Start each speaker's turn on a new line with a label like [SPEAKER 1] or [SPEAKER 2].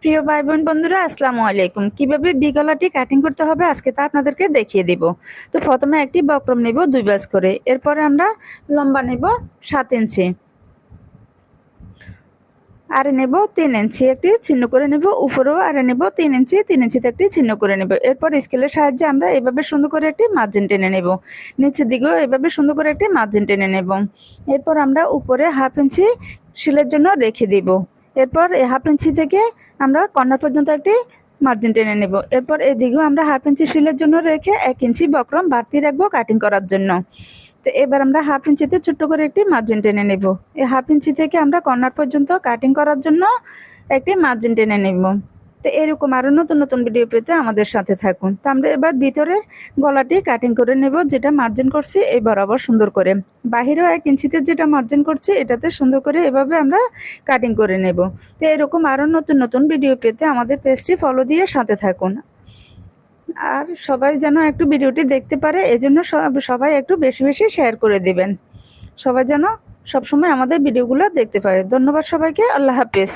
[SPEAKER 1] প্রিয় ভাই বোন বন্ধুরা, আসসালামু আলাইকুম। কিভাবে বি গলাটি কাটিং করতে হবে আজকে তা আপনাদেরকে দেখিয়ে দিব। তো প্রথমে একটি বক্রম নেব 2 ভাঁজ করে, এরপরে আমরা লম্বা নেব 7 ইঞ্চি, আরে নেব 3 ইঞ্চি, একটি ছিন্ন করে নেব। উপরেও আরে নেব 3 ইঞ্চি, 3 ইঞ্চিতে একটি ছিন্ন করে নেব। এরপর স্কেলের সাহায্যে আমরা এভাবে সুন্দর করে একটি মার্জিন টেনে নেব। নিচের দিকেও এভাবে সুন্দর করে একটি মার্জিন টেনে নেব। এরপর আমরা উপরে 1/2 ইঞ্চি সেলাইয়ের জন্য রেখে দিব। এরপর এই 1/2 ইঞ্চি থেকে আমরা কর্নার পর্যন্ত একটি মার্জিন টেনে নেব। এরপর এদিকেও আমরা 1/2 ইঞ্চি সেলাইয়ের জন্য রেখে 1 ইঞ্চি বক্রম বাড়তি রাখবো কাটিং করার জন্য। তো এবার আমরা 1/2 ইঞ্চিতে ছোট্ট করে একটি মার্জিন টেনে নেব। এই 1/2 ইঞ্চি থেকে আমরা কর্নার পর্যন্ত কাটিং করার জন্য একটি মার্জিন টেনে নেব। তো এরকম আরো নতুন নতুন ভিডিও পেতে আমাদের সাথে থাকুন। তো আমরা এবার ভিতরের গলাটি কাটিং করে নেব, যেটা মার্জিন করছি এই বরাবর সুন্দর করে। বাহিরেও 1 ইঞ্চিতে যেটা মার্জিন করছি এটাতে সুন্দর করে এভাবে আমরা কাটিং করে নেব। তো এরকম আরো নতুন নতুন ভিডিও পেতে আমাদের পেজটি ফলো দিয়ে সাথে থাকুন। আর সবাই যেন একটু ভিডিওটি দেখতে পারে, এজন্য সবাই একটু বেশি বেশি শেয়ার করে দিবেন। সবাই যেন সবসময় আমাদের ভিডিওগুলো দেখতে পারে। ধন্যবাদ সবাইকে। আল্লাহ হাফেজ।